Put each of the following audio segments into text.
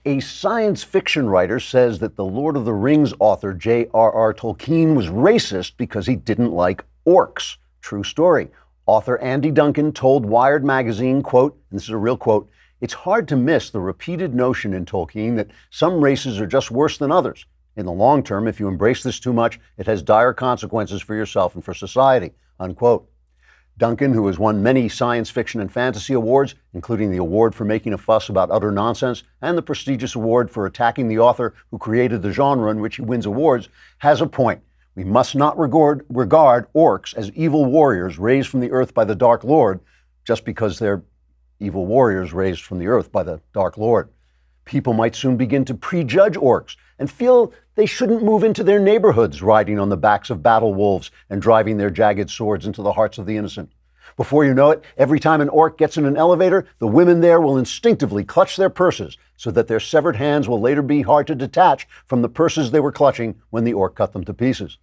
A science fiction writer says that the Lord of the Rings author J.R.R. Tolkien was racist because he didn't like orcs. True story. Author Andy Duncan told Wired magazine, quote, and this is a real quote, "It's hard to miss the repeated notion in Tolkien that some races are just worse than others. In the long term, if you embrace this too much, it has dire consequences for yourself and for society," unquote. Duncan, who has won many science fiction and fantasy awards, including the award for making a fuss about utter nonsense and the prestigious award for attacking the author who created the genre in which he wins awards, has a point. We must not regard orcs as evil warriors raised from the earth by the Dark Lord just because they're evil warriors raised from the earth by the Dark Lord. People might soon begin to prejudge orcs and feel they shouldn't move into their neighborhoods riding on the backs of battle wolves and driving their jagged swords into the hearts of the innocent. Before you know it, every time an orc gets in an elevator, the women there will instinctively clutch their purses so that their severed hands will later be hard to detach from the purses they were clutching when the orc cut them to pieces.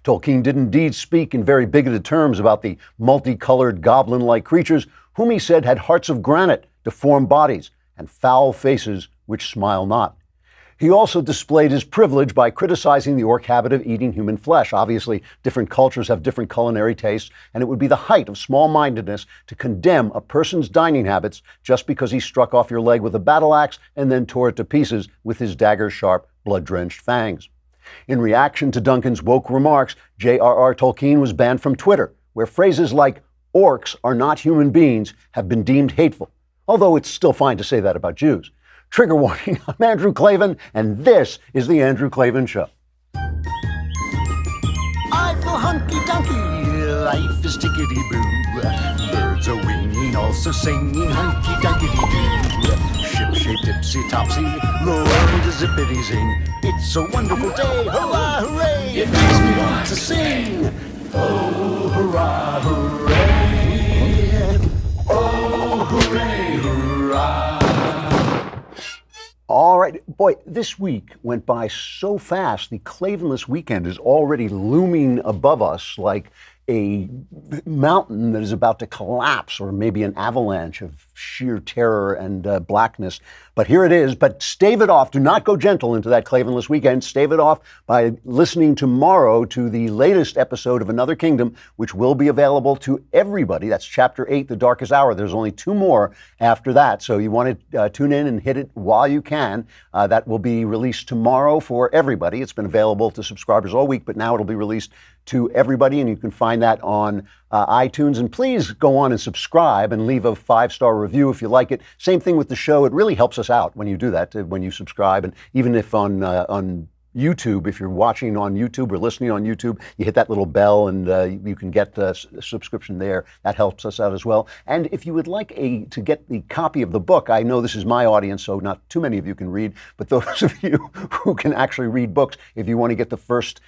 Tolkien did indeed speak in very bigoted terms about the multicolored goblin-like creatures whom he said had hearts of granite, deformed bodies, and foul faces which smile not. He also displayed his privilege by criticizing the orc habit of eating human flesh. Obviously, different cultures have different culinary tastes, and it would be the height of small-mindedness to condemn a person's dining habits just because he struck off your leg with a battle axe and then tore it to pieces with his dagger-sharp, blood-drenched fangs. In reaction to Duncan's woke remarks, J.R.R. Tolkien was banned from Twitter, where phrases like "orcs are not human beings" have been deemed hateful, although it's still fine to say that about Jews. Trigger warning, I'm Andrew Klavan, and this is The Andrew Klavan Show. I feel hunky-dunky, life is tickety-boo. Birds are winging, also singing hunky-dunky-doo. Ship-shape, tipsy-topsy, the world is zippity-zing. It's a wonderful day, hurrah, hooray! It makes me want to sing. Oh, hurrah, hooray! Oh, hooray, hurrah! All right. Boy, this week went by so fast. The Klavanless weekend is already looming above us like a mountain that is about to collapse, or maybe an avalanche of sheer terror and blackness. But here it is. But stave it off. Do not go gentle into that Klavanless weekend. Stave it off by listening tomorrow to the latest episode of Another Kingdom, which will be available to everybody. That's Chapter 8, The Darkest Hour. There's only 2 more after that. So you want to tune in and hit it while you can. That will be released tomorrow for everybody. It's been available to subscribers all week, but now it'll be released to everybody, and you can find that on iTunes. And please go on and subscribe and leave a 5-star review if you like it. Same thing with the show. It really helps us out when you do that, when you subscribe. And even if on YouTube, if you're watching on YouTube or listening on YouTube, you hit that little bell and you can get a subscription there. That helps us out as well. And if you would like to get the copy of the book, I know this is my audience, so not too many of you can read, but those of you who can actually read books, if you want to get the first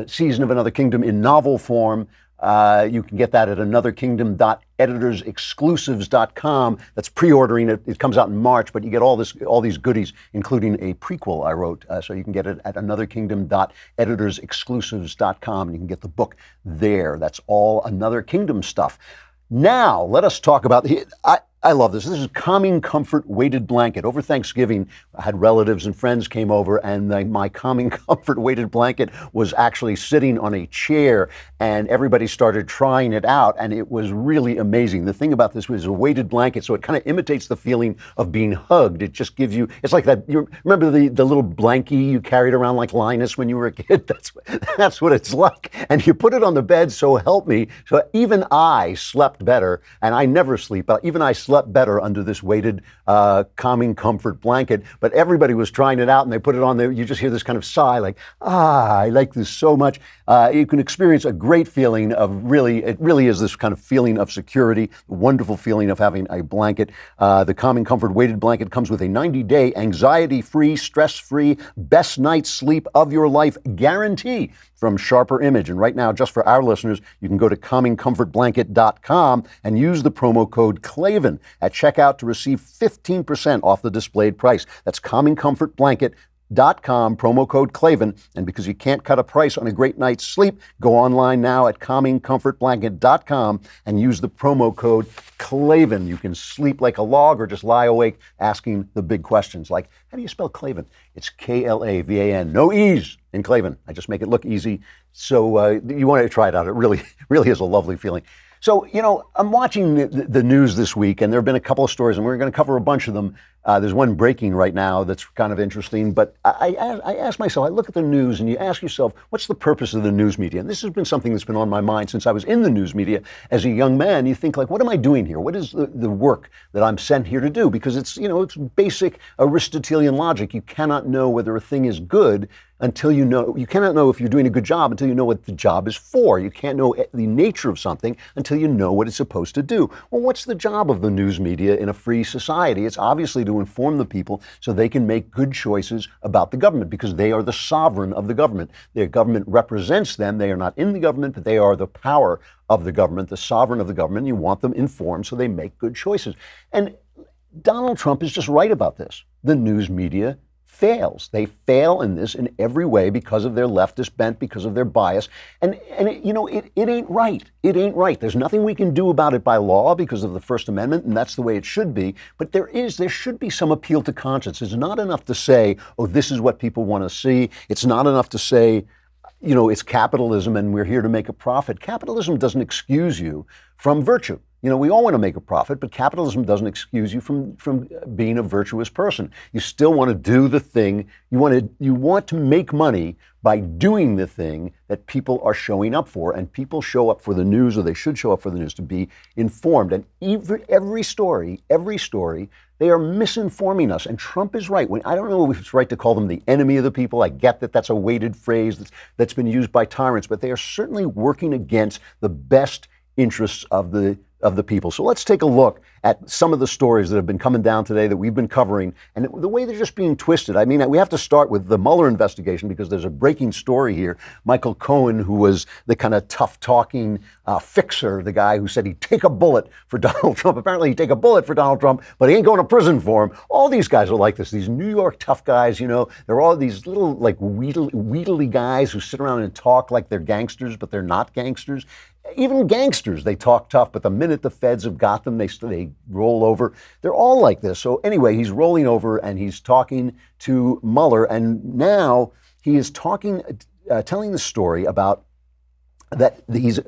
season of Another Kingdom in novel form, you can get that at anotherkingdom.editorsexclusives.com. That's pre-ordering it. It comes out in March, but you get all these goodies, including a prequel I wrote. So you can get it at anotherkingdom.editorsexclusives.com, and you can get the book there. That's all Another Kingdom stuff. Now, let us talk about I love this. This is Calming Comfort Weighted Blanket. Over Thanksgiving, I had relatives and friends came over, and my Calming Comfort Weighted Blanket was actually sitting on a chair, and everybody started trying it out, and it was really amazing. The thing about this was a weighted blanket, so it kind of imitates the feeling of being hugged. It just gives you, it's like that, you remember the little blankie you carried around like Linus when you were a kid? That's what it's like. And you put it on the bed, so help me. So even I slept better, and I never sleep, but even I slept better under this weighted calming comfort blanket. But everybody was trying it out, and they put it on there. You just hear this kind of sigh like, I like this so much. You can experience a great feeling of it really is this kind of feeling of security, wonderful feeling of having a blanket. The Calming Comfort Weighted Blanket comes with a 90-day anxiety-free, stress-free, best night's sleep of your life guarantee from Sharper Image. And right now, just for our listeners, you can go to calmingcomfortblanket.com and use the promo code Klavan at checkout to receive 15% off the displayed price. That's Calming Comfort Blanket, calmingblanket.com, promo code Klavan. And because you can't cut a price on a great night's sleep, go online now at calmingcomfortblanket.com and use the promo code Klavan. You can sleep like a log or just lie awake asking the big questions like, how do you spell Klavan? It's Klavan. No E's in Klavan. I just make it look easy. So you want to try it out. It really is a lovely feeling. So, I'm watching the news this week, and there have been a couple of stories, and we're going to cover a bunch of them. There's one breaking right now that's kind of interesting, but I ask myself, I look at the news, and you ask yourself, what's the purpose of the news media? And this has been something that's been on my mind since I was in the news media as a young man. You think, like, what am I doing here? What is the work that I'm sent here to do? Because it's basic Aristotelian logic. You cannot know whether a thing is good until you cannot know if you're doing a good job until you know what the job is for. You can't know the nature of something until you know what it's supposed to do. Well, what's the job of the news media in a free society? It's obviously to inform the people so they can make good choices about the government, because they are the sovereign of the government. Their government represents them. They are not in the government, but they are the power of the government, the sovereign of the government. You want them informed so they make good choices. And Donald Trump is just right about this. The news media fails. They fail in this in every way because of their leftist bent, because of their bias. And it ain't right. It ain't right. There's nothing we can do about it by law because of the First Amendment, and that's the way it should be. But there should be some appeal to conscience. It's not enough to say, oh, this is what people want to see. It's not enough to say, it's capitalism and we're here to make a profit. Capitalism doesn't excuse you from virtue. We all want to make a profit, but capitalism doesn't excuse you from being a virtuous person. You still want to do the thing. You want to make money by doing the thing that people are showing up for. And people show up for the news, or they should show up for the news, to be informed. And every story, they are misinforming us. And Trump is right. I don't know if it's right to call them the enemy of the people. I get that that's a weighted phrase that's been used by tyrants, but they are certainly working against the best interests of the people. So let's take a look at some of the stories that have been coming down today that we've been covering, and the way they're just being twisted. I mean, we have to start with the Mueller investigation because there's a breaking story here. Michael Cohen, who was the kind of tough-talking fixer, the guy who said he'd take a bullet for Donald Trump. Apparently he'd take a bullet for Donald Trump, but he ain't going to prison for him. All these guys are like this. These New York tough guys, they're all these little, like, wheedly guys who sit around and talk like they're gangsters, but they're not gangsters. Even gangsters, they talk tough, but the minute the feds have got them, they roll over. They're all like this. So anyway, he's rolling over and he's talking to Mueller, and now he is telling the story about that he's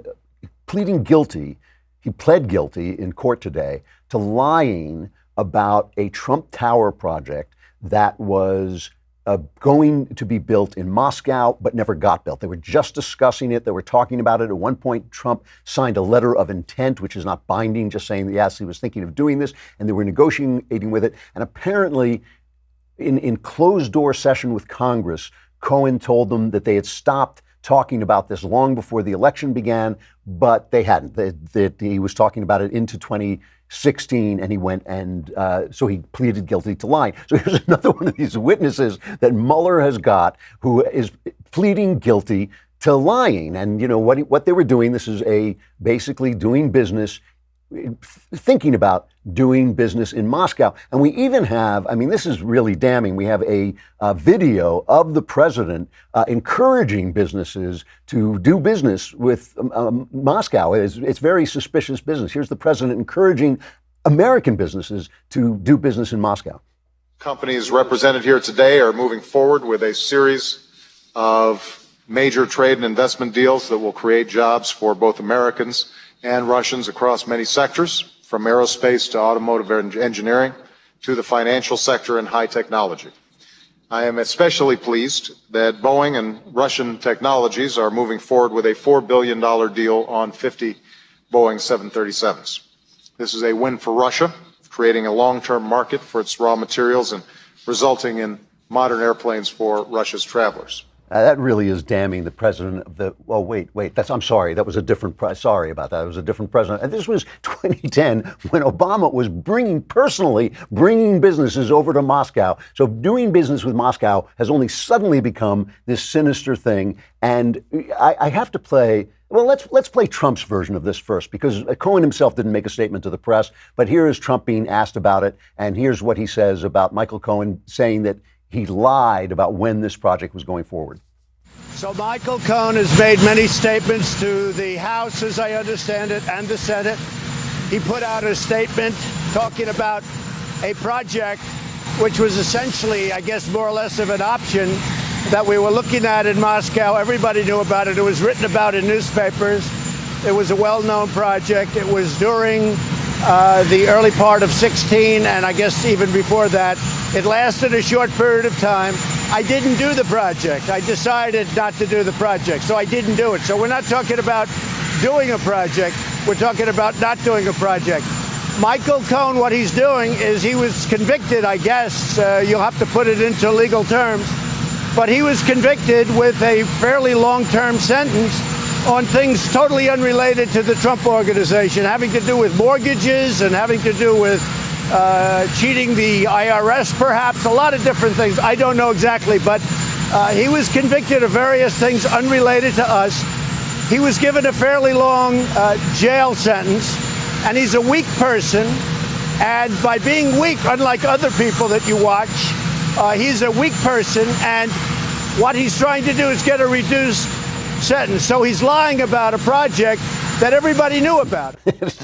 pleading guilty. He pled guilty in court today to lying about a Trump Tower project that was going to be built in Moscow, but never got built. They were just discussing it. They were talking about it. At one point, Trump signed a letter of intent, which is not binding, just saying, yes, he was thinking of doing this, and they were negotiating with it. And apparently, in closed-door session with Congress, Cohen told them that they had stopped talking about this long before the election began, but they hadn't. That he was talking about it into 2016, and he went and so he pleaded guilty to lying. So here's another one of these witnesses that Mueller has got who is pleading guilty to lying. And what they were doing, this is basically doing business, thinking about doing business in Moscow. And we even have, this is really damning, we have a video of the president encouraging businesses to do business with Moscow. It's very suspicious business. Here's the president encouraging American businesses to do business in Moscow. Companies represented here today are moving forward with a series of major trade and investment deals that will create jobs for both Americans and Russians across many sectors, from aerospace to automotive engineering to the financial sector and high technology. I am especially pleased that Boeing and Russian technologies are moving forward with a $4 billion deal on 50 Boeing 737s. This is a win for Russia, creating a long-term market for its raw materials and resulting in modern airplanes for Russia's travelers. That really is damning. The president of the, well, wait, I'm sorry, that was a different, sorry about that, it was a different president. And this was 2010 when Obama was personally bringing businesses over to Moscow. So doing business with Moscow has only suddenly become this sinister thing. And I have to play, well, let's play Trump's version of this first, because Cohen himself didn't make a statement to the press, but here is Trump being asked about it. And here's what he says about Michael Cohen saying that he lied about when this project was going forward. So Michael Cohen has made many statements to the House, as I understand it, and the Senate. He put out a statement talking about a project which was essentially, I guess, more or less of an option that we were looking at in Moscow. Everybody knew about it. It was written about in newspapers. It was a well-known project. It was during the early part of 16, and I guess even before that. It lasted a short period of time. I didn't do the project. I decided not to do the project, so I didn't do it. So we're not talking about doing a project. We're talking about not doing a project. Michael Cohen, what he's doing is he was convicted, I guess. You'll have to put it into legal terms. But he was convicted with a fairly long-term sentence on things totally unrelated to the Trump Organization, having to do with mortgages and having to do with cheating the IRS, perhaps, a lot of different things. I don't know exactly, but he was convicted of various things unrelated to us. He was given a fairly long jail sentence, and he's a weak person. And by being weak, unlike other people that you watch, he's a weak person, and what he's trying to do is get a reduced sentence. So he's lying about a project that everybody knew about.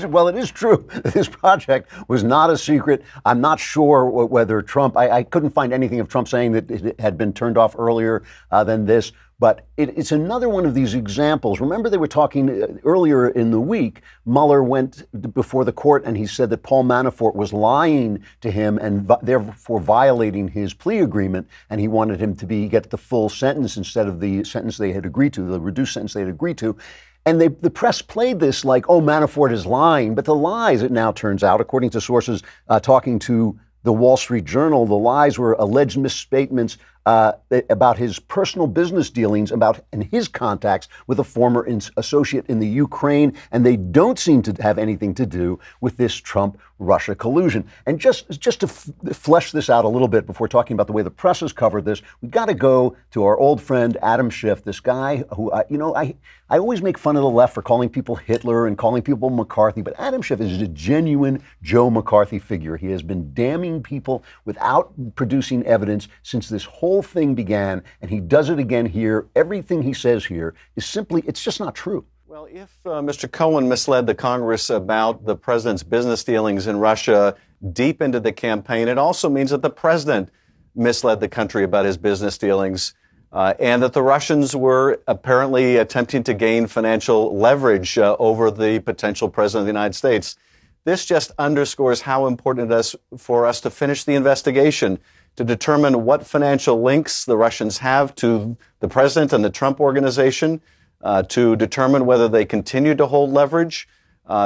Well, it is true. This project was not a secret. I'm not sure whether Trump, I couldn't find anything of Trump saying that it had been turned off earlier than this. But it's another one of these examples. Remember, they were talking earlier in the week. Mueller went before the court and he said that Paul Manafort was lying to him and therefore violating his plea agreement. And he wanted him to get the full sentence instead of the sentence they had agreed to, the reduced sentence they had agreed to. And the press played this like, oh, Manafort is lying. But the lies, it now turns out, according to sources talking to the Wall Street Journal, the lies were alleged misstatements about his personal business dealings and his contacts with a former associate in the Ukraine, and they don't seem to have anything to do with this Trump-Russia collusion. And just to flesh this out a little bit before talking about the way the press has covered this, we've got to go to our old friend Adam Schiff, this guy who, I always make fun of the left for calling people Hitler and calling people McCarthy, but Adam Schiff is a genuine Joe McCarthy figure. He has been damning people without producing evidence since this whole thing began, and he does it again here. Everything he says here is simply, it's just not true. Well, if Mr. Cohen misled the Congress about the president's business dealings in Russia deep into the campaign, it also means that the president misled the country about his business dealings and that the Russians were apparently attempting to gain financial leverage over the potential president of the United States. This just underscores how important it is for us to finish the investigation, to determine what financial links the Russians have to the president and the Trump Organization, to determine whether they continue to hold leverage.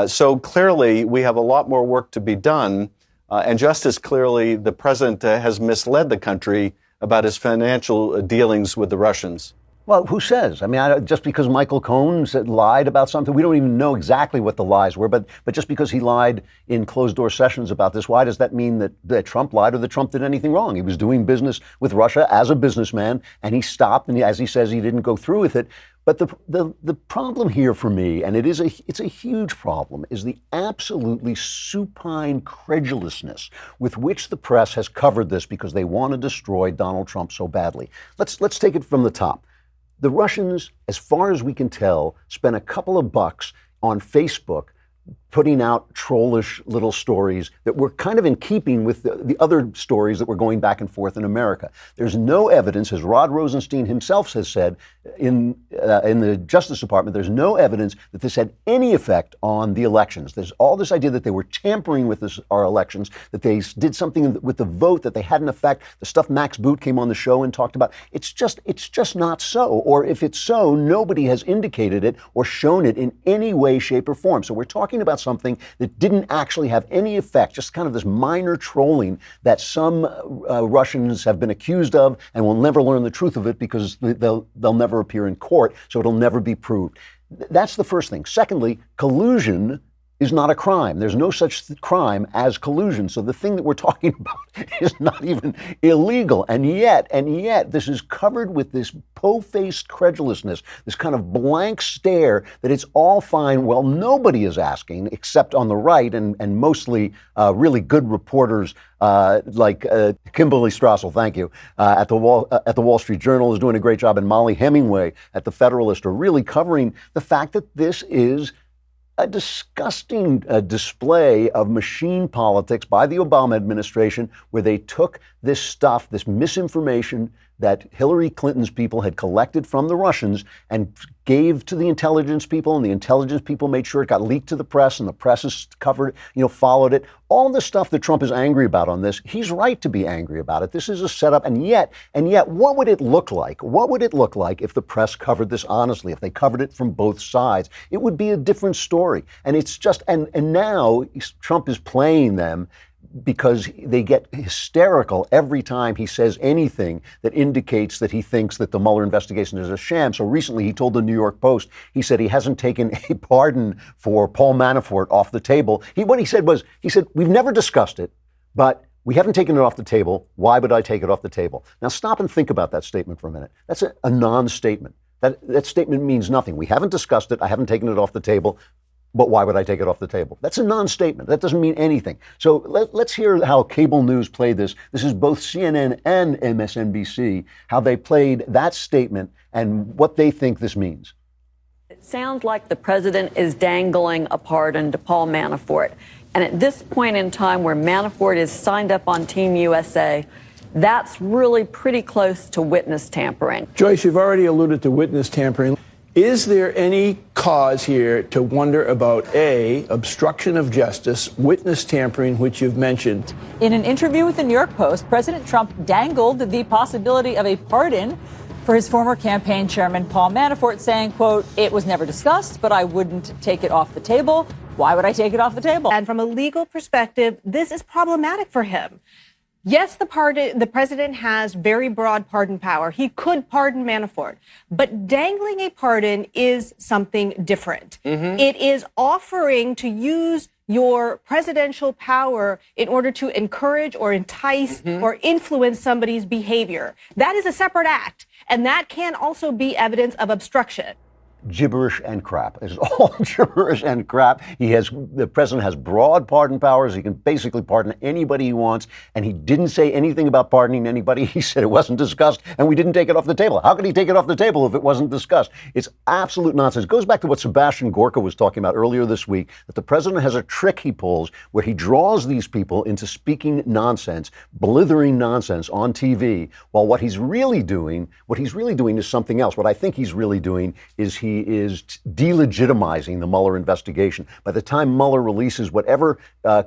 So clearly, we have a lot more work to be done. And just as clearly, the president has misled the country about his financial dealings with the Russians. Well, who says? I mean, just because Michael Cohen lied about something, we don't even know exactly what the lies were, but just because he lied in closed-door sessions about this, why does that mean that Trump lied or that Trump did anything wrong? He was doing business with Russia as a businessman, and he stopped, and as he says, he didn't go through with it. But the problem here for me, and it's a huge problem, is the absolutely supine credulousness with which the press has covered this because they want to destroy Donald Trump so badly. Let's take it from the top. The Russians, as far as we can tell, spent a couple of bucks on Facebook putting out trollish little stories that were kind of in keeping with the other stories that were going back and forth in America. There's no evidence, as Rod Rosenstein himself has said in the Justice Department, there's no evidence that this had any effect on the elections. There's all this idea that they were tampering with our elections, that they did something with the vote that they had an effect. The stuff Max Boot came on the show and talked about. It's just not so. Or if it's so, nobody has indicated it or shown it in any way, shape, or form. So we're talking about something that didn't actually have any effect, just kind of this minor trolling that some Russians have been accused of and will never learn the truth of it because they'll never appear in court, so it'll never be proved. That's the first thing. Secondly, collusion is not a crime. There's no such crime as collusion. So the thing that we're talking about is not even illegal. And yet, this is covered with this po-faced credulousness, this kind of blank stare that it's all fine. Well, nobody is asking, except on the right, and mostly really good reporters like Kimberly Strassel, thank you, at the Wall Street Journal is doing a great job, and Molly Hemingway at the Federalist are really covering the fact that this is a disgusting display of machine politics by the Obama administration, where they took this stuff, this misinformation that Hillary Clinton's people had collected from the Russians and gave to the intelligence people, and the intelligence people made sure it got leaked to the press, and the press has covered, followed it. All the stuff that Trump is angry about on this, he's right to be angry about it. This is a setup, and yet, what would it look like? What would it look like if the press covered this honestly, if they covered it from both sides? It would be a different story. And it's just, and now Trump is playing them because they get hysterical every time he says anything that indicates that he thinks that the Mueller investigation is a sham. So recently he told the New York Post, he said he hasn't taken a pardon for Paul Manafort off the table. What he said was, we've never discussed it, but we haven't taken it off the table. Why would I take it off the table? Now stop and think about that statement for a minute. That's a non-statement. That statement means nothing. We haven't discussed it. I haven't taken it off the table. But why would I take it off the table? That's a non-statement. That doesn't mean anything. So let's hear how cable news played this. This is both CNN and MSNBC, how they played that statement and what they think this means. It sounds like the president is dangling a pardon to Paul Manafort. And at this point in time where Manafort is signed up on Team USA, that's really pretty close to witness tampering. Joyce, you've already alluded to witness tampering. Is there any cause here to wonder about A, obstruction of justice, witness tampering, which you've mentioned? In an interview with the New York Post, President Trump dangled the possibility of a pardon for his former campaign chairman, Paul Manafort, saying, quote, "It was never discussed, but I wouldn't take it off the table." Why would I take it off the table? And from a legal perspective, this is problematic for him. Yes, the president has very broad pardon power. He could pardon Manafort, but dangling a pardon is something different. Mm-hmm. It is offering to use your presidential power in order to encourage or entice or influence somebody's behavior. That is a separate act, and that can also be evidence of obstruction. Gibberish and crap. It's all gibberish and crap. The president has broad pardon powers. He can basically pardon anybody he wants. And he didn't say anything about pardoning anybody. He said it wasn't discussed, and we didn't take it off the table. How could he take it off the table if it wasn't discussed? It's absolute nonsense. It goes back to what Sebastian Gorka was talking about earlier this week, that the president has a trick he pulls where he draws these people into speaking nonsense, blithering nonsense on TV, while what he's really doing is something else. What I think he's really doing is he is delegitimizing the Mueller investigation. By the time Mueller releases whatever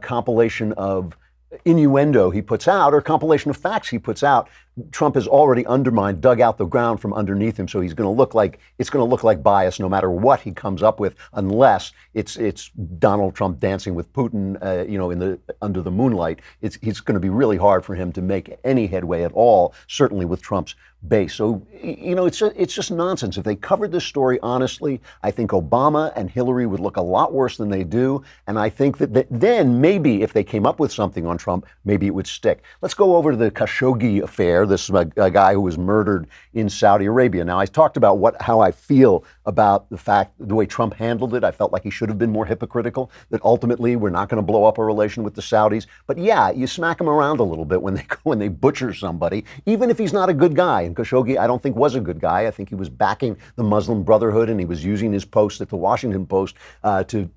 compilation of innuendo he puts out or compilation of facts he puts out, Trump has already undermined, dug out the ground from underneath him. So it's going to look like bias no matter what he comes up with, unless it's Donald Trump dancing with Putin, under the moonlight. It's going to be really hard for him to make any headway at all, certainly with Trump's base. So, it's just nonsense. If they covered this story honestly, I think Obama and Hillary would look a lot worse than they do. And I think that then maybe if they came up with something on Trump, maybe it would stick. Let's go over to the Khashoggi affair, this guy who was murdered in Saudi Arabia. Now, I talked about how I feel about the way Trump handled it. I felt like he should have been more hypocritical, that ultimately we're not going to blow up a relation with the Saudis. But yeah, you smack him around a little bit when they butcher somebody, even if he's not a good guy. And Khashoggi, I don't think, was a good guy. I think he was backing the Muslim Brotherhood, and he was using his post at the Washington Post to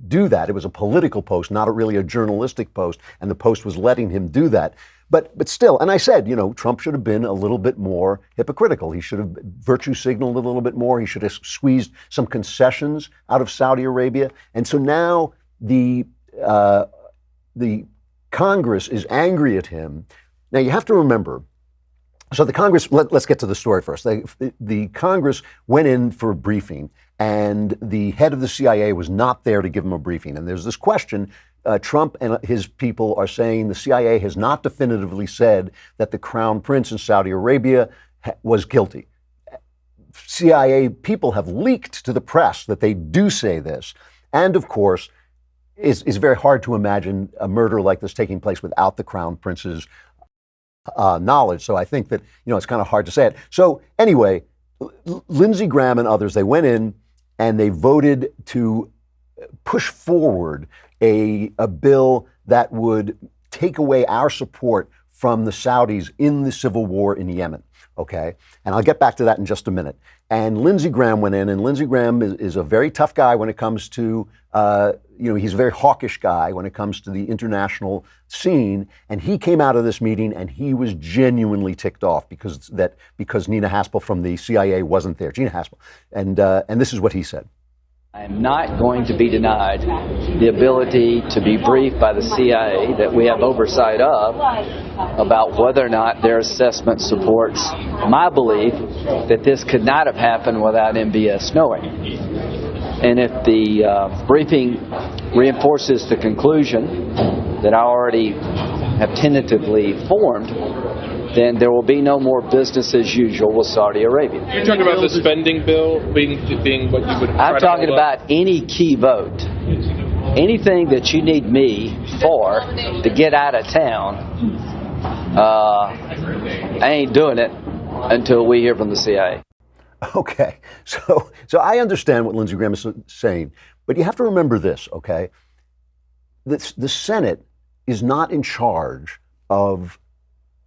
do that. It was a political post, not really a journalistic post, and the Post was letting him do that. But still, and I said, Trump should have been a little bit more hypocritical. He should have virtue signaled a little bit more. He should have squeezed some concessions out of Saudi Arabia. And so now the Congress is angry at him. Now, you have to remember, so the Congress, let's get to the story first. The Congress went in for a briefing, and the head of the CIA was not there to give him a briefing. And there's this question. Trump and his people are saying the CIA has not definitively said that the Crown Prince in Saudi Arabia was guilty. CIA people have leaked to the press that they do say this. And of course, is very hard to imagine a murder like this taking place without the Crown Prince's knowledge. So I think that, it's kind of hard to say it. So anyway, Lindsey Graham and others, they went in and they voted to push forward a bill that would take away our support from the Saudis in the civil war in Yemen. Okay. And I'll get back to that in just a minute. And Lindsey Graham went in, and Lindsey Graham is a very tough guy when it comes to, he's a very hawkish guy when it comes to the international scene. And he came out of this meeting and he was genuinely ticked off because Nina Haspel from the CIA wasn't there, Gina Haspel. And this is what he said. I am not going to be denied the ability to be briefed by the CIA that we have oversight of about whether or not their assessment supports my belief that this could not have happened without MBS knowing. And if the briefing reinforces the conclusion that I already have tentatively formed, then there will be no more business as usual with Saudi Arabia. You're talking about the spending bill being what you would. I'm talking about any key vote. Anything that you need me for to get out of town, I ain't doing it until we hear from the CIA. Okay, so I understand what Lindsey Graham is saying, but you have to remember this, okay? The Senate is not in charge of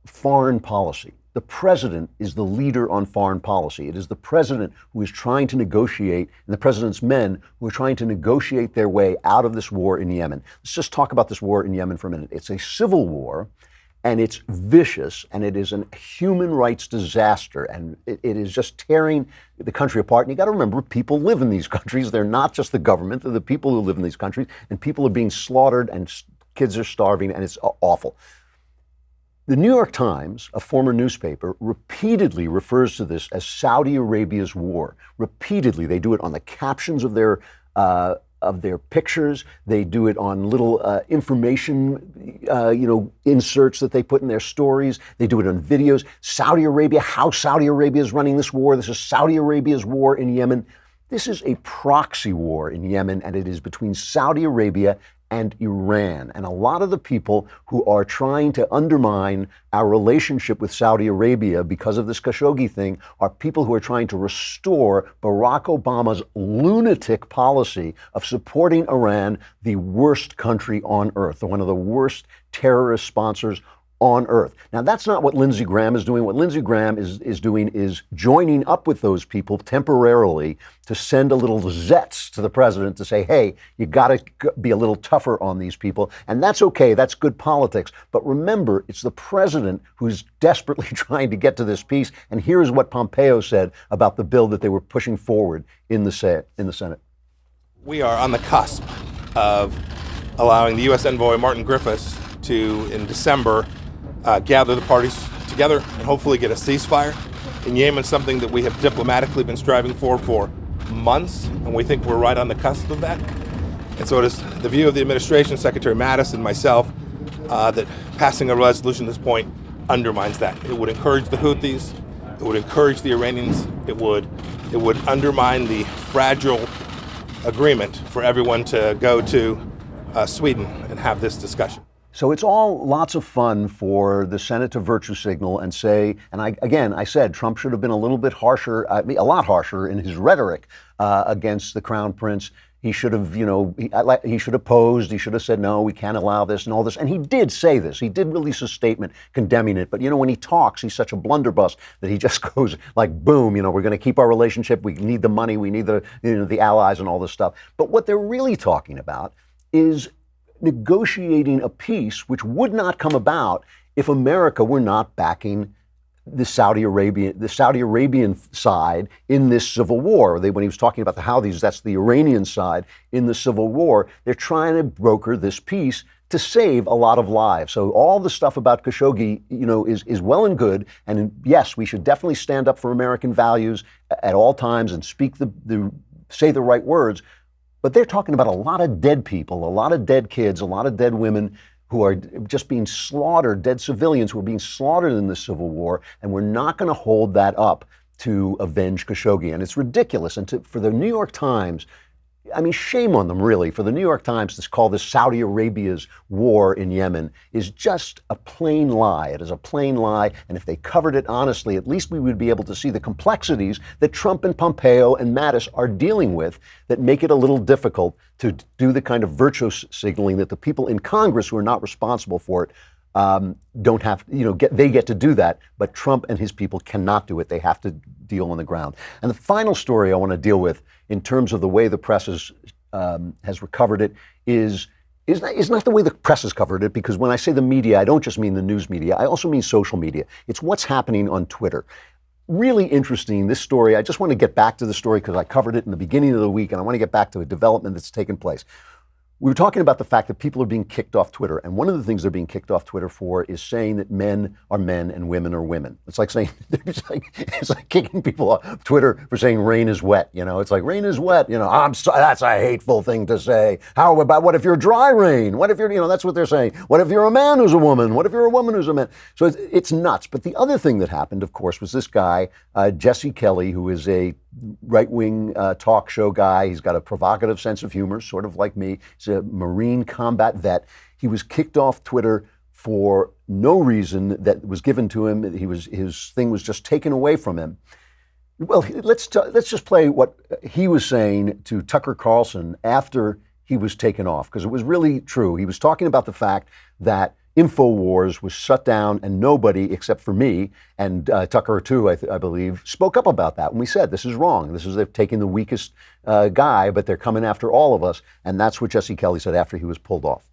foreign policy. The president is the leader on foreign policy. It is the president who is trying to negotiate, and the president's men who are trying to negotiate their way out of this war in Yemen. Let's just talk about this war in Yemen for a minute. It's a civil war, and it's vicious, and it is a human rights disaster, and it is just tearing the country apart. And you got to remember, people live in these countries. They're not just the government. They're the people who live in these countries, and people are being slaughtered, and kids are starving, and it's awful. The New York Times, a former newspaper, repeatedly refers to this as Saudi Arabia's war. Repeatedly, they do it on the captions of their pictures. They do it on little information, inserts that they put in their stories. They do it on videos. Saudi Arabia, how Saudi Arabia is running this war. This is Saudi Arabia's war in Yemen. This is a proxy war in Yemen, and it is between Saudi Arabia and Iran. And a lot of the people who are trying to undermine our relationship with Saudi Arabia because of this Khashoggi thing are people who are trying to restore Barack Obama's lunatic policy of supporting Iran, the worst country on earth, one of the worst terrorist sponsors on earth. Now, that's not what Lindsey Graham is doing. What Lindsey Graham is doing is joining up with those people temporarily to send a little zets to the president to say, hey, you got to be a little tougher on these people. And that's okay. That's good politics. But remember, it's the president who's desperately trying to get to this peace. And here's what Pompeo said about the bill that they were pushing forward in the Senate. We are on the cusp of allowing the U.S. envoy Martin Griffiths to, in December, gather the parties together and hopefully get a ceasefire in Yemen, something that we have diplomatically been striving for months, and we think we're right on the cusp of that. And so it is the view of the administration, Secretary Mattis and myself, that passing a resolution at this point undermines that. It would encourage the Houthis, it would encourage the Iranians, it would undermine the fragile agreement for everyone to go to Sweden and have this discussion. So it's all lots of fun for the Senate to virtue signal and say, and I said Trump should have been a little bit harsher, a lot harsher in his rhetoric against the Crown Prince. He should have, he should have posed. He should have said, no, we can't allow this and all this. And he did say this. He did release a statement condemning it. But, when he talks, he's such a blunderbuss that he just goes like, boom, we're going to keep our relationship. We need the money. We need the allies and all this stuff. But what they're really talking about is negotiating a peace which would not come about if America were not backing the Saudi Arabian side in this civil war. When he was talking about the Houthis, that's the Iranian side in the civil war. They're trying to broker this peace to save a lot of lives. So all the stuff about Khashoggi, is well and good. And yes, we should definitely stand up for American values at all times and say the right words. But they're talking about a lot of dead people, a lot of dead kids, a lot of dead women who are just being slaughtered, dead civilians who are being slaughtered in the civil war, and we're not going to hold that up to avenge Khashoggi. And it's ridiculous. And for the New York Times, I mean, shame on them, really. For the New York Times to call this Saudi Arabia's war in Yemen is just a plain lie. It is a plain lie. And if they covered it honestly, at least we would be able to see the complexities that Trump and Pompeo and Mattis are dealing with that make it a little difficult to do the kind of virtue signaling that the people in Congress who are not responsible for it don't have, they get to do that, but Trump and his people cannot do it. They have to deal on the ground. And the final story I want to deal with in terms of the way the press has recovered it is not the way the press has covered it, because when I say the media, I don't just mean the news media. I also mean social media. It's what's happening on Twitter. Really interesting, this story. I just want to get back to the story because I covered it in the beginning of the week, and I want to get back to a development that's taken place. We were talking about the fact that people are being kicked off Twitter, and one of the things they're being kicked off Twitter for is saying that men are men and women are women. It's like saying it's like kicking people off Twitter for saying rain is wet. It's like rain is wet. That's a hateful thing to say. How about what if you're dry rain? What if you're that's what they're saying. What if you're a man who's a woman? What if you're a woman who's a man? So it's nuts. But the other thing that happened, of course, was this guy Jesse Kelly, who is a right-wing talk show guy. He's got a provocative sense of humor, sort of like me. He's a Marine combat vet. He was kicked off Twitter for no reason that was given to him. His thing was just taken away from him. Well, let's just play what he was saying to Tucker Carlson after he was taken off, because it was really true. He was talking about the fact that InfoWars was shut down and nobody except for me and Tucker too, I believe, spoke up about that. And we said, this is wrong. They're taking the weakest guy, but they're coming after all of us. And that's what Jesse Kelly said after he was pulled off.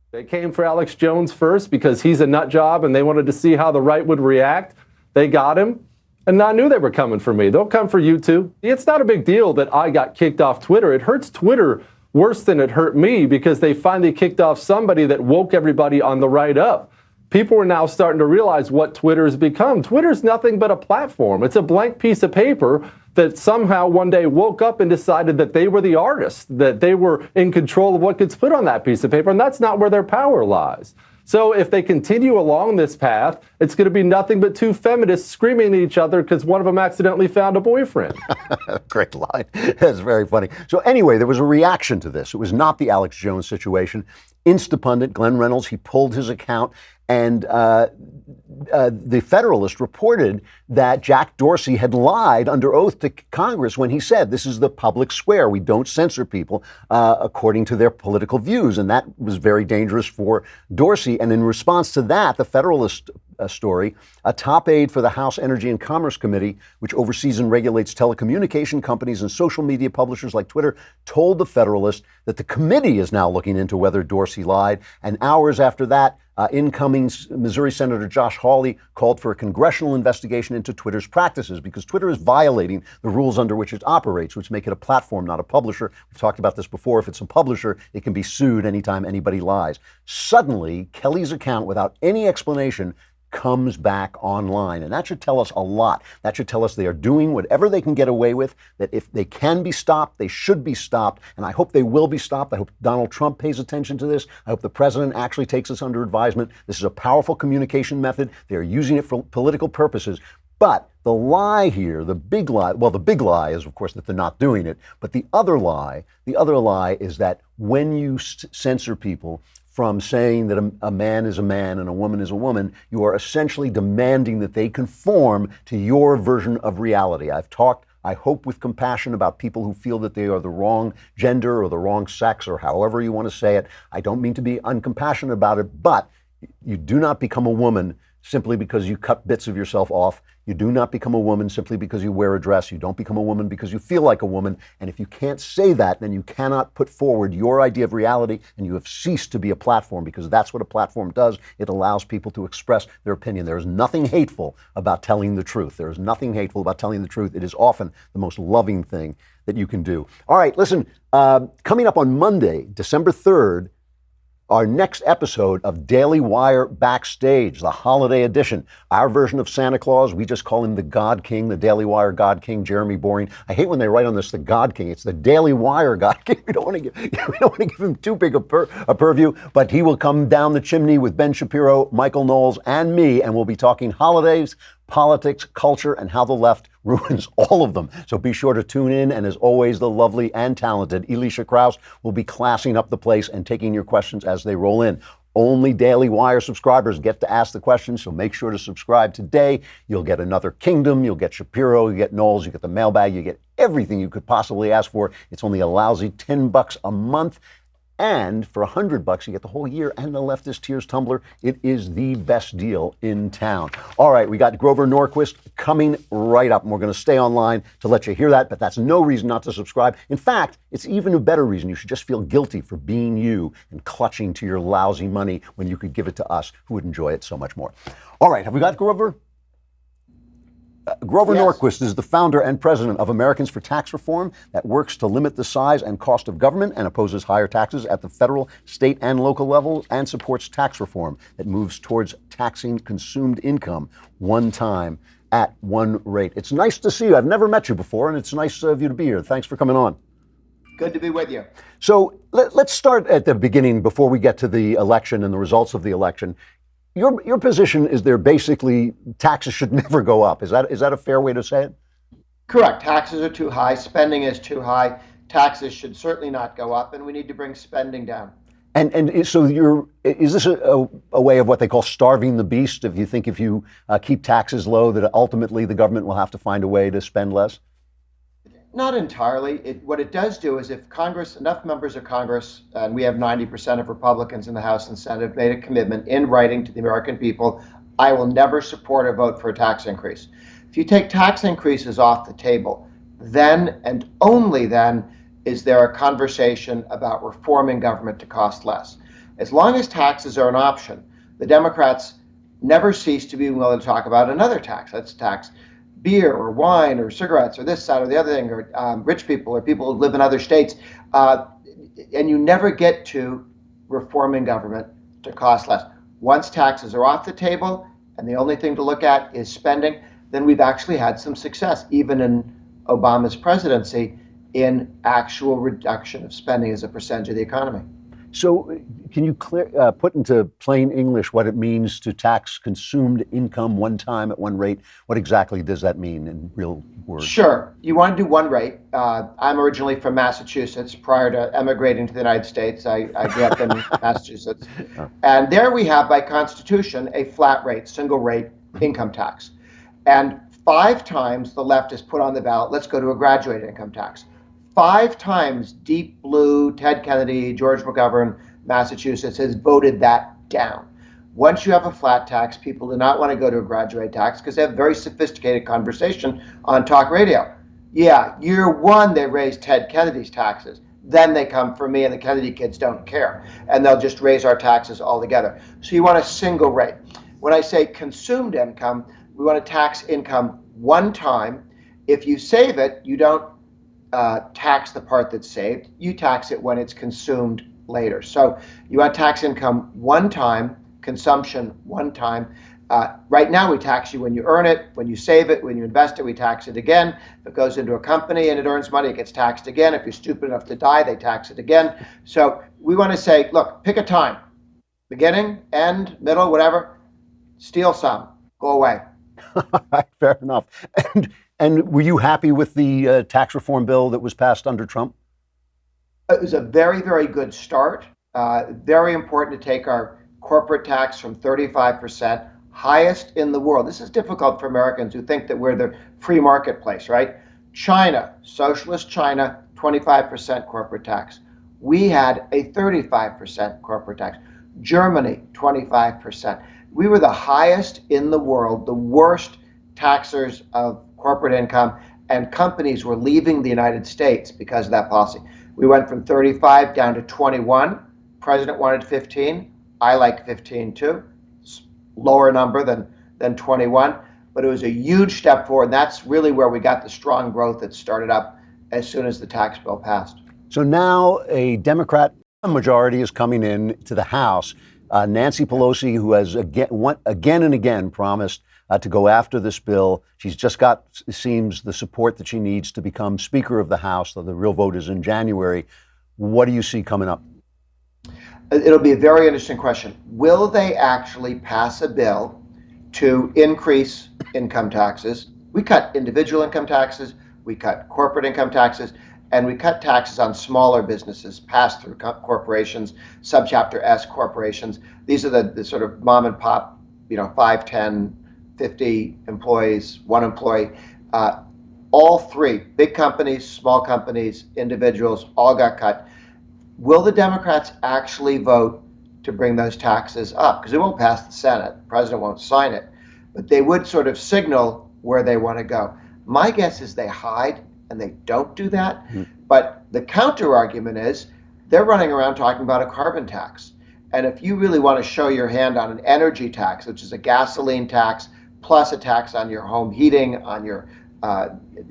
They came for Alex Jones first because he's a nut job and they wanted to see how the right would react. They got him. And I knew they were coming for me. They'll come for you too. It's not a big deal that I got kicked off Twitter. It hurts Twitter worse than it hurt me because they finally kicked off somebody that woke everybody on the right up. People are now starting to realize what Twitter has become. Twitter's nothing but a platform. It's a blank piece of paper that somehow one day woke up and decided that they were the artist, that they were in control of what gets put on that piece of paper, and that's not where their power lies. So if they continue along this path, it's going to be nothing but two feminists screaming at each other because one of them accidentally found a boyfriend. Great line. That's very funny. So anyway, there was a reaction to this. It was not the Alex Jones situation. Instapundit, Glenn Reynolds, he pulled his account, and the Federalist reported that Jack Dorsey had lied under oath to Congress when he said, this is the public square. We don't censor people according to their political views. And that was very dangerous for Dorsey. And in response to that, the Federalist story, a top aide for the House Energy and Commerce Committee, which oversees and regulates telecommunication companies and social media publishers like Twitter, told the Federalist that the committee is now looking into whether Dorsey lied. And hours after that, incoming Missouri Senator Josh Hawley called for a congressional investigation into Twitter's practices because Twitter is violating the rules under which it operates, which make it a platform, not a publisher. We've talked about this before. If it's a publisher, it can be sued anytime anybody lies. Suddenly, Kelly's account, without any explanation, comes back online. And that should tell us a lot. That should tell us they are doing whatever they can get away with, that if they can be stopped, they should be stopped. And I hope they will be stopped. I hope Donald Trump pays attention to this. I hope the president actually takes this under advisement. This is a powerful communication method. They're using it for political purposes. But the lie here, the big lie is, of course, that they're not doing it. But the other lie is that when you censor people from saying that a man is a man and a woman is a woman, you are essentially demanding that they conform to your version of reality. I've talked, I hope, with compassion about people who feel that they are the wrong gender or the wrong sex or however you want to say it. I don't mean to be uncompassionate about it, but you do not become a woman simply because you cut bits of yourself off. You do not become a woman simply because you wear a dress. You don't become a woman because you feel like a woman. And if you can't say that, then you cannot put forward your idea of reality, and you have ceased to be a platform, because that's what a platform does. It allows people to express their opinion. There is nothing hateful about telling the truth. There is nothing hateful about telling the truth. It is often the most loving thing that you can do. All right, listen, coming up on Monday, December 3rd, our next episode of Daily Wire Backstage, the holiday edition. Our version of Santa Claus, we just call him the God King, the Daily Wire God King, Jeremy Boring. I hate when they write on this the God King. It's the Daily Wire God King. We don't want to give him too big a purview, but he will come down the chimney with Ben Shapiro, Michael Knowles, and me, and we'll be talking holidays, politics, culture, and how the left ruins all of them. So be sure to tune in. And as always, the lovely and talented Elisha Krause will be classing up the place and taking your questions as they roll in. Only Daily Wire subscribers get to ask the questions, so make sure to subscribe today. You'll get Another Kingdom, you'll get Shapiro, you get Knowles, you get the mailbag, you get everything you could possibly ask for. It's only a lousy $10 a month. And for $100, you get the whole year and the Leftist Tears tumbler. It is the best deal in town. All right, we got Grover Norquist coming right up, and we're going to stay online to let you hear that, but that's no reason not to subscribe. In fact, it's even a better reason. You should just feel guilty for being you and clutching to your lousy money when you could give it to us, who would enjoy it so much more. All right, have we got Grover? Grover Norquist is the founder and president of Americans for Tax Reform that works to limit the size and cost of government and opposes higher taxes at the federal, state, and local levels, and supports tax reform that moves towards taxing consumed income one time at one rate. It's nice to see you. I've never met you before, and it's nice of you to be here. Thanks for coming on. Good to be with you. So let's start at the beginning before we get to the election and the results of the election. Your position is there basically taxes should never go up. Is that a fair way to say it? Correct. Taxes are too high. Spending is too high. Taxes should certainly not go up, and we need to bring spending down. And so is this a way of what they call starving the beast? If you think if you keep taxes low, that ultimately the government will have to find a way to spend less? Not entirely. What it does do is if enough members of Congress, and we have 90% of Republicans in the House and Senate, have made a commitment in writing to the American people, I will never support or vote for a tax increase. If you take tax increases off the table, then and only then is there a conversation about reforming government to cost less. As long as taxes are an option, the Democrats never cease to be willing to talk about another tax. Let's tax beer or wine or cigarettes or this, that, or the other thing, or rich people or people who live in other states. And you never get to reforming government to cost less. Once taxes are off the table and the only thing to look at is spending, then we've actually had some success, even in Obama's presidency, in actual reduction of spending as a percentage of the economy. So can you put into plain English what it means to tax consumed income one time at one rate? What exactly does that mean in real words? Sure. You want to do one rate. I'm originally from Massachusetts. Prior to emigrating to the United States, I grew up in Massachusetts. And there we have, by Constitution, a flat rate, single rate income tax. And 5 times the left has put on the ballot, let's go to a graduated income tax. 5 times Deep Blue, Ted Kennedy, George McGovern, Massachusetts has voted that down. Once you have a flat tax, people do not want to go to a graduated tax because they have very sophisticated conversation on talk radio. Yeah, year 1, they raised Ted Kennedy's taxes. Then they come for me and the Kennedy kids don't care. And they'll just raise our taxes altogether. So you want a single rate. When I say consumed income, we want to tax income one time. If you save it, you don't tax the part that's saved. You tax it when it's consumed later. So you want to tax income one time, consumption one time. Right now we tax you when you earn it, when you save it, when you invest it, we tax it again. If it goes into a company and it earns money, it gets taxed again. If you're stupid enough to die, they tax it again. So we want to say, look, pick a time. Beginning, end, middle, whatever. Steal some. Go away. Fair enough. And were you happy with the tax reform bill that was passed under Trump? It was a very, very good start. Very important to take our corporate tax from 35%, highest in the world. This is difficult for Americans who think that we're the free marketplace, right? China, socialist China, 25% corporate tax. We had a 35% corporate tax. Germany, 25%. We were the highest in the world, the worst taxers of corporate income, and companies were leaving the United States because of that policy. We went from 35 down to 21. President wanted 15. I like 15 too. It's lower number than 21, but it was a huge step forward. And that's really where we got the strong growth that started up as soon as the tax bill passed. So now a Democrat majority is coming in to the House. Nancy Pelosi, who has again and again promised to go after this bill. She's just got, it seems, the support that she needs to become Speaker of the House, though the real vote is in January. What do you see coming up? It'll be a very interesting question. Will they actually pass a bill to increase income taxes. We cut individual income taxes, we cut corporate income taxes, and we cut taxes on smaller businesses, pass-through corporations, subchapter S corporations. These are the sort of mom and pop, 5, 10, 50 employees, one employee. All three, big companies, small companies, individuals, all got cut. Will the Democrats actually vote to bring those taxes up? Because it won't pass the Senate. The president won't sign it. But they would sort of signal where they want to go. My guess is they hide and they don't do that. But the counter argument is they're running around talking about a carbon tax. And if you really want to show your hand on an energy tax, which is a gasoline tax plus a tax on your home heating, on your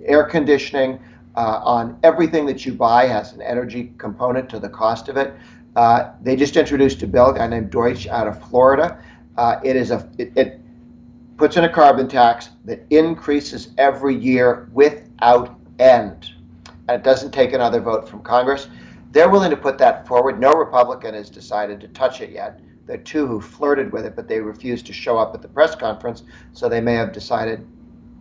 air conditioning, on everything that you buy has an energy component to the cost of it. They just introduced a bill, a guy named Deutsch out of Florida. It puts in a carbon tax that increases every year without end. And it doesn't take another vote from Congress. They're willing to put that forward. No Republican has decided to touch it yet. There are two who flirted with it, but they refused to show up at the press conference, so they may have decided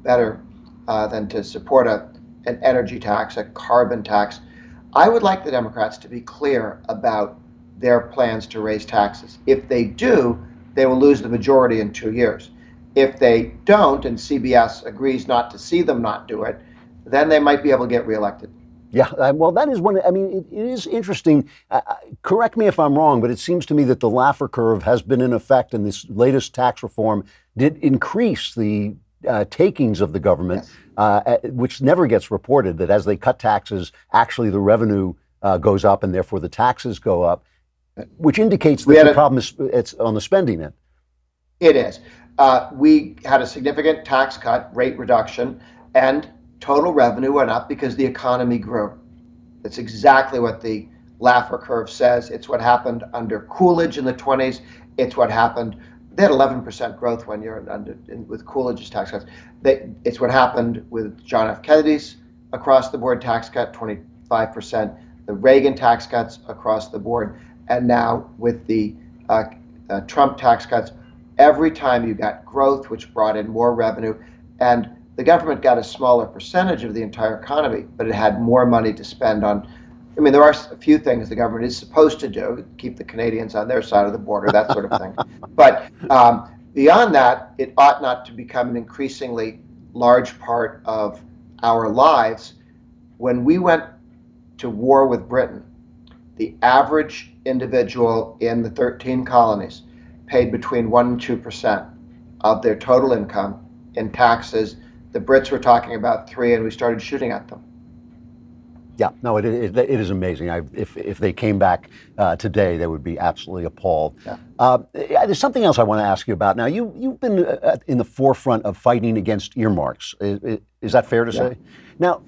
better than to support an energy tax, a carbon tax. I would like the Democrats to be clear about their plans to raise taxes. If they do, they will lose the majority in 2 years. If they don't, and CBS agrees not to see them not do it, then they might be able to get reelected. Yeah, well, that is one. I mean, it is interesting. Correct me if I'm wrong, but it seems to me that the Laffer curve has been in effect, and this latest tax reform did increase the takings of the government, yes. Which never gets reported, that as they cut taxes, actually the revenue goes up, and therefore the taxes go up, which indicates that the problem is it's on the spending end. It is. We had a significant tax cut, rate reduction, and total revenue went up because the economy grew. That's exactly what the Laffer curve says. It's what happened under Coolidge in the 20s. It's what happened. They had 11% growth one year with Coolidge's tax cuts. It's what happened with John F. Kennedy's across-the-board tax cut, 25%, the Reagan tax cuts across the board, and now with the Trump tax cuts. Every time you got growth, which brought in more revenue, and the government got a smaller percentage of the entire economy, but it had more money to spend on. I mean, there are a few things the government is supposed to do, keep the Canadians on their side of the border, that sort of thing. But beyond that, it ought not to become an increasingly large part of our lives. When we went to war with Britain, the average individual in the 13 colonies paid between 1% and 2% of their total income in taxes. The Brits were talking about 3%, and we started shooting at them. Yeah, no, it is amazing. If they came back today, they would be absolutely appalled. Yeah. There's something else I want to ask you about. Now, you've been in the forefront of fighting against earmarks. Is that fair to say? Now,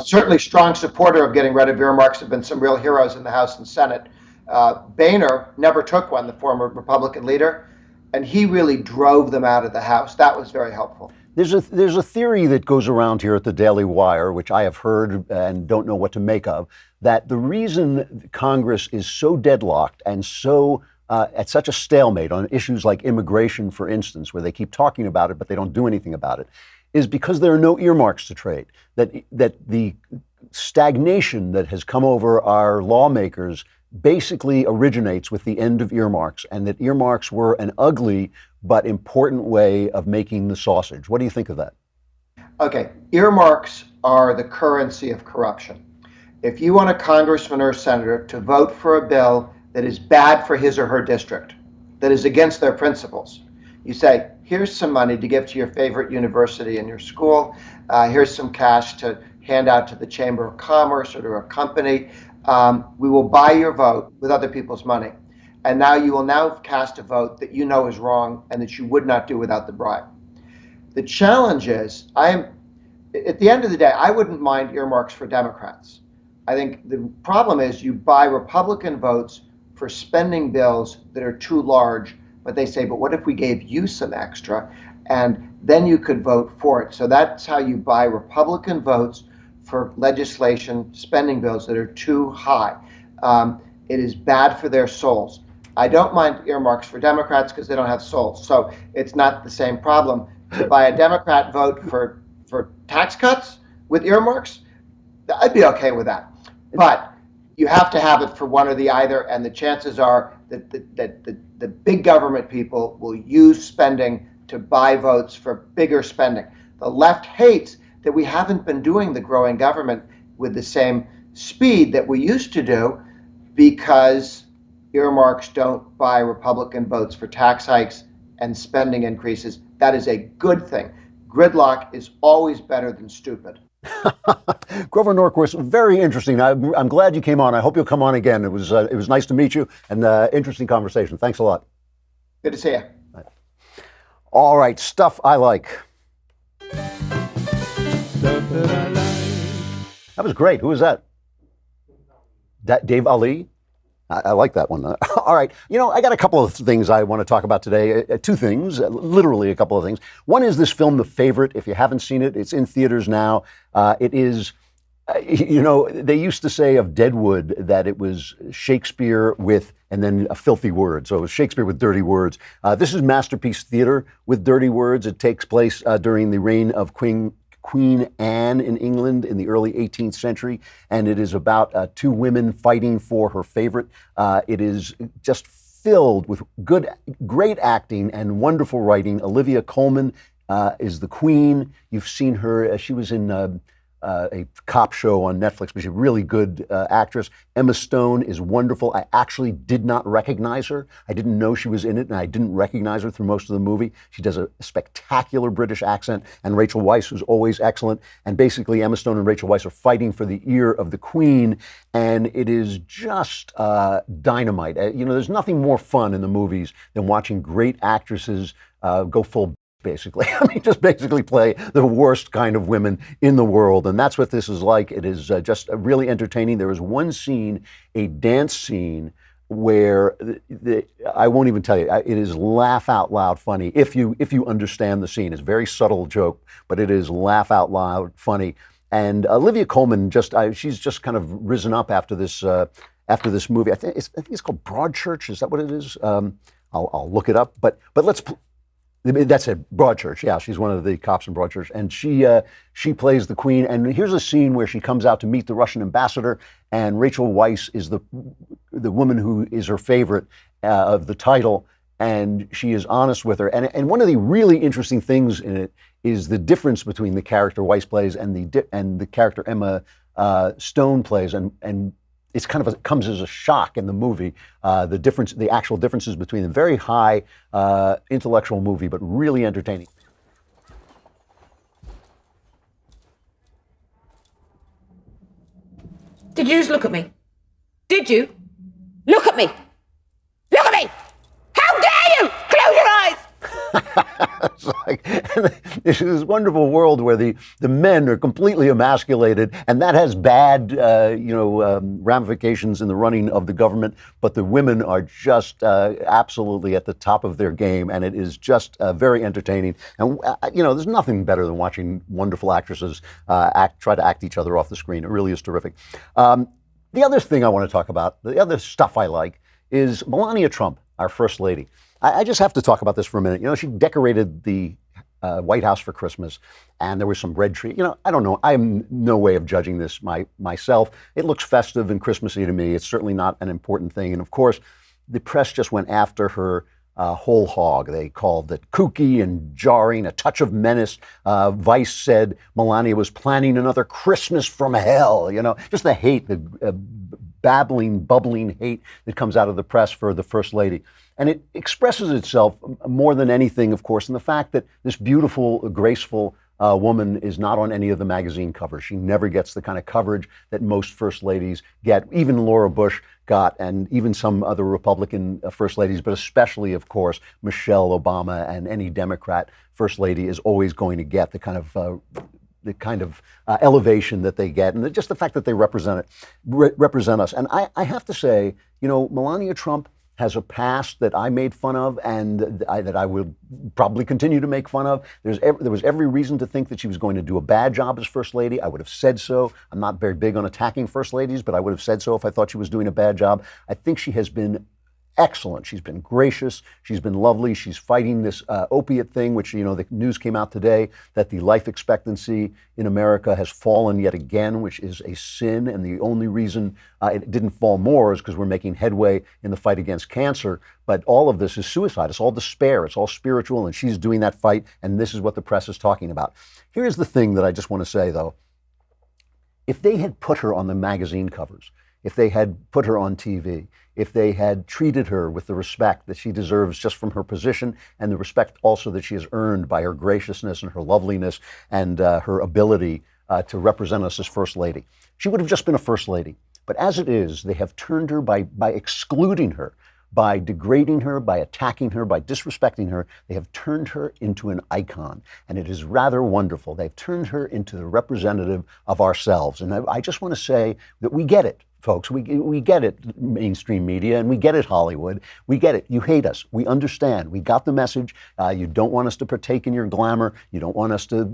certainly strong supporter of getting rid of earmarks. Have been some real heroes in the House and Senate. Boehner never took one, the former Republican leader, and he really drove them out of the House. That was very helpful. There's a theory that goes around here at the Daily Wire, which I have heard and don't know what to make of, that the reason Congress is so deadlocked and so at such a stalemate on issues like immigration, for instance, where they keep talking about it but they don't do anything about it, is because there are no earmarks to trade. That the stagnation that has come over our lawmakers basically originates with the end of earmarks, and that earmarks were an ugly but important way of making the sausage. What do you think of that? Okay, earmarks are the currency of corruption. If you want a congressman or a senator to vote for a bill that is bad for his or her district, that is against their principles, you say, here's some money to give to your favorite university in your school, here's some cash to hand out to the Chamber of Commerce or to a company. We will buy your vote with other people's money. And now you will now cast a vote that you know is wrong and that you would not do without the bribe. The challenge is, at the end of the day, I wouldn't mind earmarks for Democrats. I think the problem is you buy Republican votes for spending bills that are too large, but they say, but what if we gave you some extra? And then you could vote for it. So that's how you buy Republican votes for legislation, spending bills that are too high. It is bad for their souls. I don't mind earmarks for Democrats because they don't have souls. So it's not the same problem. To buy a Democrat vote for tax cuts with earmarks, I'd be okay with that. But you have to have it for one or the other, and the chances are that the big government people will use spending to buy votes for bigger spending. The left hates that we haven't been doing the growing government with the same speed that we used to do because earmarks don't buy Republican votes for tax hikes and spending increases. That is a good thing. Gridlock is always better than stupid. Grover Norquist, very interesting. I'm glad you came on. I hope you'll come on again. It was nice to meet you and interesting conversation. Thanks a lot. Good to see you. All right, stuff I like. That was great. Who was that? Dave Ali? I like that one. All right. I got a couple of things I want to talk about today. Two things, literally a couple of things. One is this film, The Favorite. If you haven't seen it, it's in theaters now. It is, they used to say of Deadwood that it was Shakespeare with, and then a filthy word. So it was Shakespeare with dirty words. This is masterpiece theater with dirty words. It takes place during the reign of Queen Anne in England in the early 18th century, and it is about two women fighting for her favorite. It is just filled with great acting and wonderful writing. Olivia Colman is the queen. You've seen her. She was in a cop show on Netflix, but she's a really good actress. Emma Stone is wonderful. I actually did not recognize her. I didn't know she was in it, and I didn't recognize her through most of the movie. She does a spectacular British accent, and Rachel Weisz, who's always excellent. And basically, Emma Stone and Rachel Weisz are fighting for the ear of the queen, and it is just dynamite. There's nothing more fun in the movies than watching great actresses go full basically. Just basically play the worst kind of women in the world. And that's what this is like. It is just really entertaining. There is one scene, a dance scene, where I won't even tell you, it is laugh out loud funny. If you understand the scene, it's a very subtle joke, but it is laugh out loud funny. And Olivia Colman, she's just kind of risen up after this movie. I think it's called Broadchurch. Is that what it is? I'll look it up. But let's. That's it, Broadchurch. Yeah, she's one of the cops in Broadchurch, and she plays the queen. And here's a scene where she comes out to meet the Russian ambassador, and Rachel Weisz is the woman who is her favorite of the title, and she is honest with her. And one of the really interesting things in it is the difference between the character Weisz plays and the character Emma Stone plays, and it's kind of it comes as a shock in the movie, the actual differences between them. Very high intellectual movie, but really entertaining. Did you just look at me? Did you? Look at me! Look at me! How dare you! Close your eyes! It's like this is this wonderful world where the men are completely emasculated, and that has bad ramifications in the running of the government, but the women are just absolutely at the top of their game, and it is just very entertaining. And there's nothing better than watching wonderful actresses try to act each other off the screen. It really is terrific. The other thing I want to talk about, the other stuff I like, is Melania Trump, our First Lady. I just have to talk about this for a minute. She decorated the White House for Christmas, and there was some red tree. I don't know. I have no way of judging this myself. It looks festive and Christmassy to me. It's certainly not an important thing. And of course, the press just went after her whole hog. They called it kooky and jarring, a touch of menace. Vice said Melania was planning another Christmas from hell. Just the hate, the bubbling hate that comes out of the press for the First Lady. And it expresses itself more than anything, of course, in the fact that this beautiful, graceful woman is not on any of the magazine covers. She never gets the kind of coverage that most First Ladies get. Even Laura Bush got, and even some other Republican First Ladies, but especially, of course, Michelle Obama, and any Democrat First Lady is always going to get the kind of elevation that they get, and just the fact that they represent us. And I have to say, Melania Trump has a past that I made fun of, and that I will probably continue to make fun of. There was every reason to think that she was going to do a bad job as First Lady. I would have said so. I'm not very big on attacking First Ladies, but I would have said so if I thought she was doing a bad job. I think she has been excellent. She's been gracious. She's been lovely. She's fighting this opiate thing, which, the news came out today that the life expectancy in America has fallen yet again, which is a sin. And the only reason it didn't fall more is because we're making headway in the fight against cancer. But all of this is suicide. It's all despair. It's all spiritual. And she's doing that fight. And this is what the press is talking about. Here's the thing that I just want to say, though. If they had put her on the magazine covers, if they had put her on TV, if they had treated her with the respect that she deserves just from her position and the respect also that she has earned by her graciousness and her loveliness and her ability to represent us as First Lady, she would have just been a First Lady. But as it is, they have turned her by excluding her, by degrading her, by attacking her, by disrespecting her. They have turned her into an icon, and it is rather wonderful. They've turned her into the representative of ourselves. And I just want to say that we get it, folks. We get it, mainstream media, and we get it, Hollywood. We get it. You hate us. We understand. We got the message. You don't want us to partake in your glamour. You don't want us to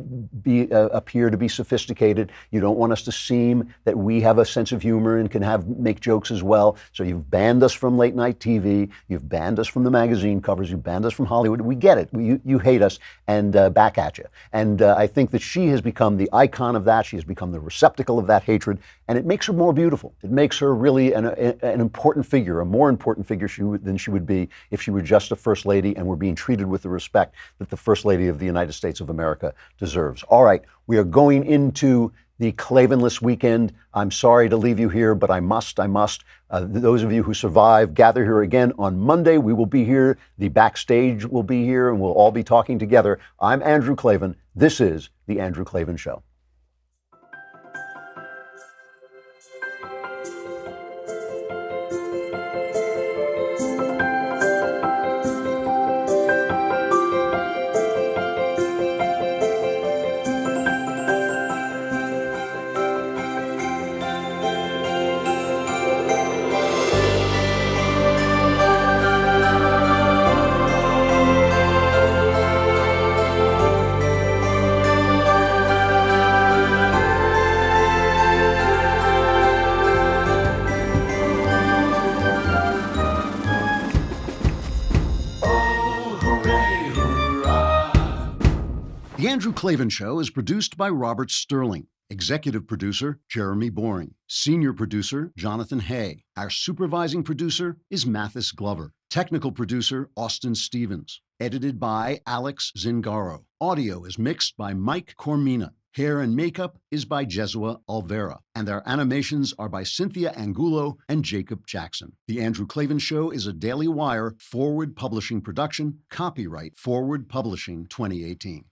appear to be sophisticated. You don't want us to seem that we have a sense of humor and can make jokes as well. So you've banned us from late night TV. You've banned us from the magazine covers. You've banned us from Hollywood. We get it. You hate us, and back at you. And I think that she has become the icon of that. She has become the receptacle of that hatred, and it makes her more beautiful. It makes her really an important figure, a more important figure than she would be if she were just a First Lady and were being treated with the respect that the First Lady of the United States of America deserves. All right, we are going into the Klavanless weekend. I'm sorry to leave you here, but I must. Those of you who survive, gather here again on Monday. We will be here. The backstage will be here, and we'll all be talking together. I'm Andrew Klavan. This is The Andrew Klavan Show. The Andrew Klavan Show is produced by Robert Sterling. Executive producer, Jeremy Boring. Senior producer, Jonathan Hay. Our supervising producer is Mathis Glover. Technical producer, Austin Stevens. Edited by Alex Zingaro. Audio is mixed by Mike Cormina. Hair and makeup is by Jesua Alvera. And our animations are by Cynthia Angulo and Jacob Jackson. The Andrew Klavan Show is a Daily Wire Forward Publishing production. Copyright Forward Publishing 2018.